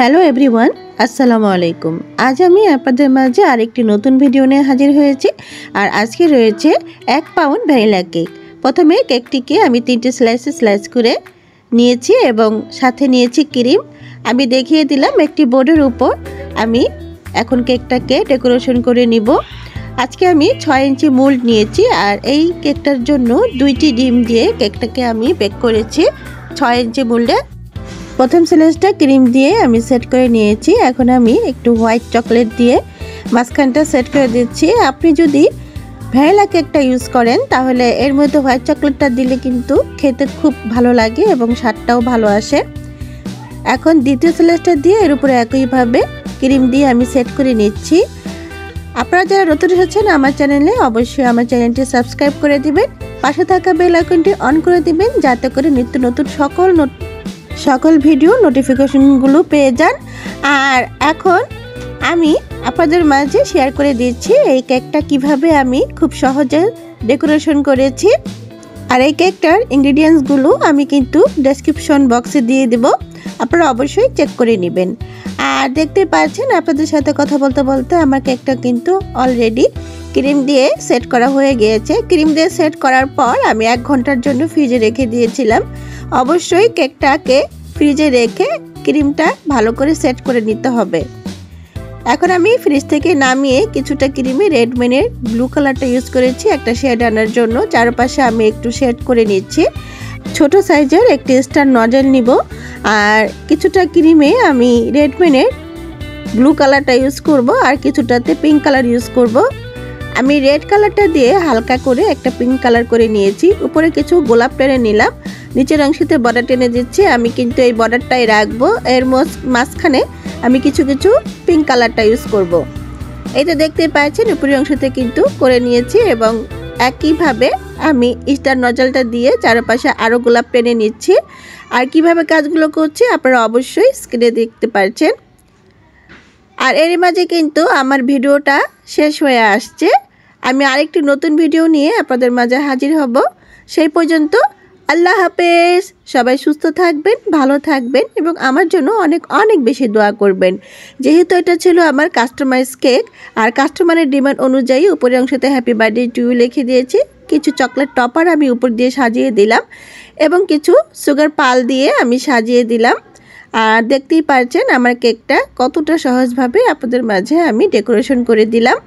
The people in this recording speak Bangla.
হ্যালো এভরিওয়ান, আসসালামু আলাইকুম। আজ আমি আপনাদের মাঝে আরেকটি নতুন ভিডিও নিয়ে হাজির হয়েছি। আর আজকে রয়েছে 1 পাউন্ড ভ্যানিলা কেক। প্রথমে কেকটিকে আমি 3টে স্লাইস করে নিয়েছি এবং সাথে নিয়েছি ক্রিম। আমি দেখিয়ে দিলাম একটি বোর্ডের উপর। আমি এখন কেকটাকে ডেকোরেশন করে নিব। আজকে আমি 6 ইঞ্চি মোল্ড নিয়েছি আর এই কেকটার জন্য 2টি ডিম দিয়ে কেকটাকে আমি বেক করেছি 6 ইঞ্চি মোল্ডে। প্রথম স্লাইসটা ক্রিম দিয়ে আমি সেট করে নিয়েছি। এখন আমি একটু হোয়াইট চকলেট দিয়ে মাঝখানটা সেট করে দিচ্ছি। আপনি যদি ভ্যানিলা কেকটা ইউজ করেন তাহলে এর মধ্যে হোয়াইট চকলেটটা দিলে কিন্তু খেতে খুব ভালো লাগে এবং স্বাদটাও ভালো আসে। এখন দ্বিতীয় স্লাইসটা দিয়ে এর উপরে একইভাবে ক্রিম দিয়ে আমি সেট করে নিচ্ছি। আপনারা যারা নতুন এসেছেন আমার চ্যানেলে, অবশ্যই আমার চ্যানেলটি সাবস্ক্রাইব করে দিবেন, পাশে থাকা বেল আইকনটি অন করে দিবেন যাতে করে নিত্য নতুন সকল ভিডিও নোটিফিকেশনগুলো পেয়ে যান। আর এখন আমি আপনাদের মাঝে শেয়ার করে দিচ্ছি এই কেকটা কিভাবে আমি খুব সহজে ডেকোরেশন করেছি। আর এই কেকটার ইনগ্রেডিয়েন্টসগুলো আমি কিন্তু ডেসক্রিপশন বক্সে দিয়ে দেব, আপনারা অবশ্যই চেক করে নেবেন। আর দেখতে পাচ্ছেন আপনাদের সাথে কথা বলতে বলতে আমার কেকটা কিন্তু অলরেডি ক্রিম দিয়ে সেট করা হয়ে গিয়েছে। ক্রিম দিয়ে সেট করার পর আমি 1 ঘন্টার জন্য ফ্রিজে রেখে দিয়েছিলাম। অবশ্যই কেকটাকে ফ্রিজে রেখে ক্রিমটা ভালো করে সেট করে নিতে হবে। এখন আমি ফ্রিজ থেকে নামিয়ে কিছুটা ক্রিমে রেডমেনের ব্লু কালারটা ইউজ করেছি একটা শেড আনার জন্য। চারপাশে আমি একটু শেড করে নিচ্ছি। ছোট সাইজের একটি স্টার নজেল নিব আর কিছুটা ক্রিমে আমি রেডমেনের ব্লু কালারটা ইউজ করব আর কিছুটাতে পিঙ্ক কালার ইউজ করব। আমি রেড কালারটা দিয়ে হালকা করে একটা পিঙ্ক কালার করে নিয়েছি। উপরে কিছু গোলাপ টেনে নিলাম, নিচের অংশতে বর্ডার টেনে দিচ্ছি। আমি কিন্তু এই বর্ডারটাই রাখবো, এর মাঝখানে আমি কিছু পিঙ্ক কালারটা ইউজ করব। এই তো দেখতে পাচ্ছেন উপরের অংশতে কিন্তু করে নিয়েছি এবং একইভাবে আমি স্টার নজলটা দিয়ে চারপাশে আরও গোলাপ টেনে নিচ্ছি। আর কিভাবে কাজগুলো করছি আপনারা অবশ্যই স্ক্রিনে দেখতে পাচ্ছেন। আর এর মাঝে কিন্তু আমার ভিডিওটা শেষ হয়ে আসছে। আমি আরেকটি নতুন ভিডিও নিয়ে আপনাদের মাঝে হাজির হব। সেই পর্যন্ত আল্লাহ হাফেজ। সবাই সুস্থ থাকবেন, ভালো থাকবেন এবং আমার জন্য অনেক অনেক বেশি দোয়া করবেন। যেহেতু এটা ছিল আমার কাস্টমাইজ কেক আর কাস্টমারের ডিমান্ড অনুযায়ী উপরের অংশতে হ্যাপি বার্থডে টু ইউ লিখে দিয়েছি। কিছু চকলেট টপার আমি উপর দিয়ে সাজিয়ে দিলাম এবং কিছু সুগার পাল দিয়ে আমি সাজিয়ে দিলাম। আর দেখতেই পাচ্ছেন আমার কেকটা কতটা সহজভাবে আপনাদের মাঝে আমি ডেকোরেশন করে দিলাম।